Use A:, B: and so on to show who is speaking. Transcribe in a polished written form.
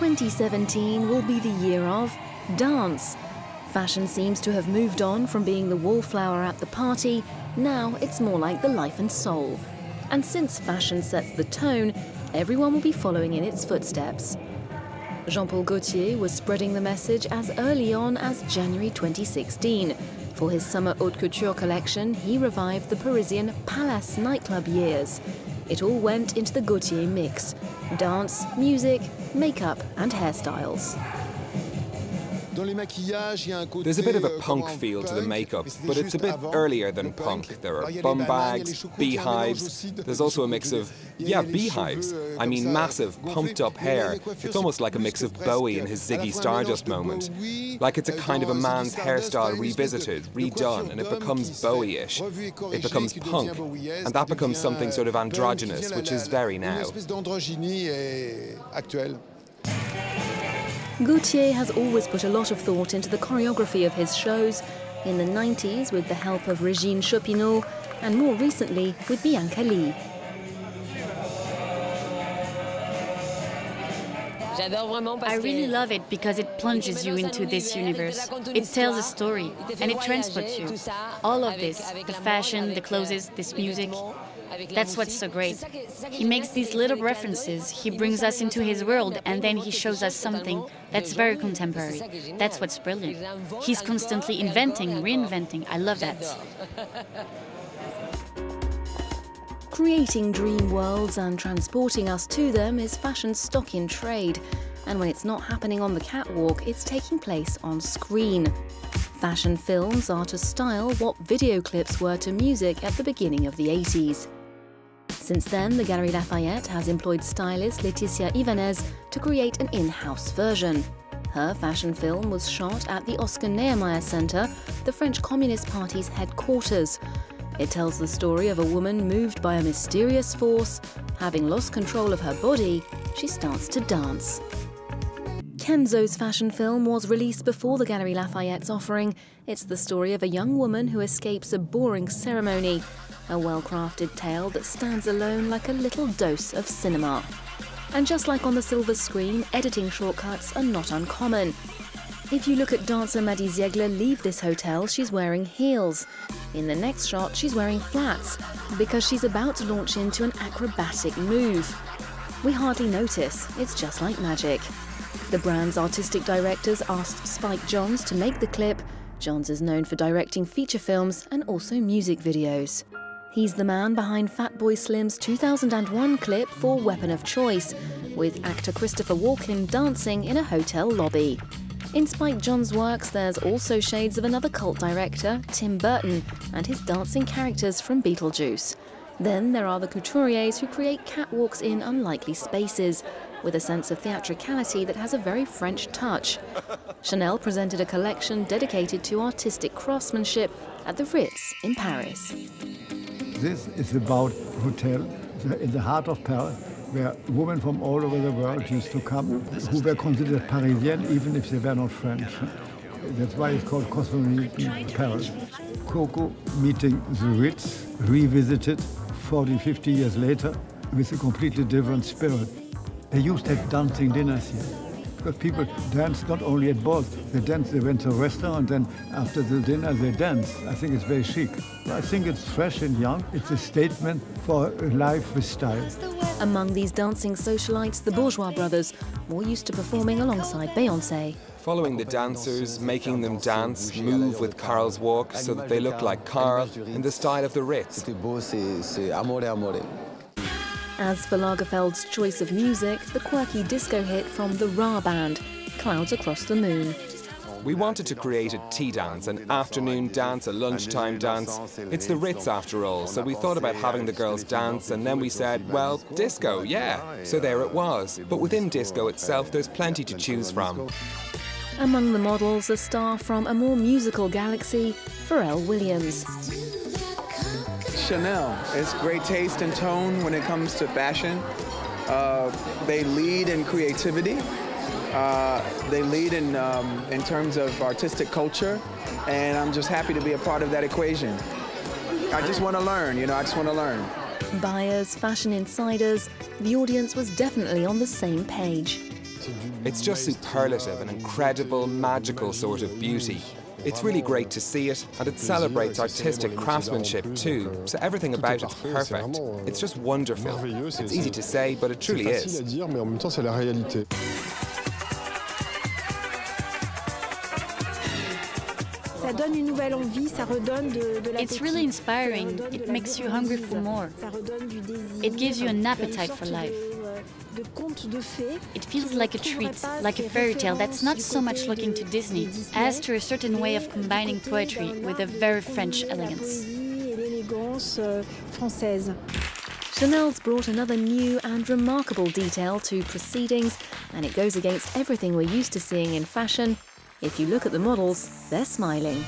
A: 2017 will be the year of dance. Fashion seems to have moved on from being the wallflower at the party. Now it's more like the life and soul. And since fashion sets the tone, everyone will be following in its footsteps. Paul Gaultier was spreading the message as early on as January 2016. For his summer haute couture collection, he revived the Parisian Palace nightclub years. It all went into the Gaultier mix: dance, music, makeup and hairstyles.
B: There's a bit of a punk feel to the makeup, but it's a bit earlier than punk. There are bum bags, beehives. There's also a mix of, beehives. I mean, massive, pumped-up hair. It's almost like a mix of Bowie and his Ziggy Stardust moment. Like it's a kind of a man's hairstyle revisited, redone, and it becomes Bowie-ish. It becomes punk, and that becomes something sort of androgynous, which is very now.
A: Gaultier has always put a lot of thought into the choreography of his shows, in the 90s with the help of Regine Chopineau, and more recently with Bianca Lee.
C: I really love it because it plunges you into this universe. It tells a story and it transports you. All of this, the fashion, the clothes, this music, that's what's so great. He makes these little references, he brings us into his world, and then he shows us something that's very contemporary. That's what's brilliant. He's constantly inventing, reinventing. I love that.
A: Creating dream worlds and transporting us to them is fashion's stock in trade. And when it's not happening on the catwalk, it's taking place on screen. Fashion films are to style what video clips were to music at the beginning of the 80s. Since then, the Galeries Lafayette has employed stylist Laetitia Ibanez to create an in-house version. Her fashion film was shot at the Oscar Niemeyer Center, the French Communist Party's headquarters. It tells the story of a woman moved by a mysterious force. Having lost control of her body, she starts to dance. Kenzo's fashion film was released before the Galeries Lafayette's offering. It's the story of a young woman who escapes a boring ceremony. A well-crafted tale that stands alone like a little dose of cinema. And just like on the silver screen, editing shortcuts are not uncommon. If you look at dancer Maddie Ziegler leave this hotel, she's wearing heels. In the next shot, she's wearing flats, because she's about to launch into an acrobatic move. We hardly notice, it's just like magic. The brand's artistic directors asked Spike Jonze to make the clip. Jonze is known for directing feature films and also music videos. He's the man behind Fatboy Slim's 2001 clip for Weapon of Choice, with actor Christopher Walken dancing in a hotel lobby. In Spike Jonze's works, there's also shades of another cult director, Tim Burton, and his dancing characters from Beetlejuice. Then there are the couturiers who create catwalks in unlikely spaces, with a sense of theatricality that has a very French touch. Chanel presented a collection dedicated to artistic craftsmanship at the Ritz in Paris.
D: This is about a hotel in the heart of Paris, where women from all over the world used to come, who were considered Parisian, even if they were not French. That's why it's called Cosmopolitan Paris. Coco meeting the Ritz, revisited 40, 50 years later, with a completely different spirit. They used to have dancing dinners here, because people danced not only at balls, they went to a restaurant, and after the dinner they danced. I think it's very chic. I think it's fresh and young. It's a statement for a life with style.
A: Among these dancing socialites, the Bourgeois brothers, more used to performing alongside Beyoncé.
B: Following the dancers, making them dance, move with Carl's walk so that they look like Carl in the style of the Ritz.
A: As for Lagerfeld's choice of music, the quirky disco hit from the Ra Band, Clouds Across the Moon.
B: We wanted to create a tea dance, an afternoon dance, a lunchtime dance. It's the Ritz after all, so we thought about having the girls dance, and then we said, well, disco, yeah. So there it was. But within disco itself, there's plenty to choose from.
A: Among the models, a star from a more musical galaxy, Pharrell Williams.
E: Chanel. It's great taste and tone when it comes to fashion. They lead in creativity. They lead in terms of artistic culture, and I'm just happy to be a part of that equation. I just want to learn, I just want to learn.
A: Buyers, fashion insiders, the audience was definitely on the same page.
B: It's just superlative, an incredible, magical sort of beauty. It's really great to see it, and it celebrates artistic craftsmanship too, so everything about it's perfect. It's just wonderful. It's easy to say, but it truly is.
C: It's really inspiring. It makes you hungry for more. It gives you an appetite for life. It feels like a treat, like a fairy tale that's not so much looking to Disney, as to a certain way of combining poetry with a very French elegance.
A: Chanel's brought another new and remarkable detail to proceedings, and it goes against everything we're used to seeing in fashion. If you look at the models, they're smiling.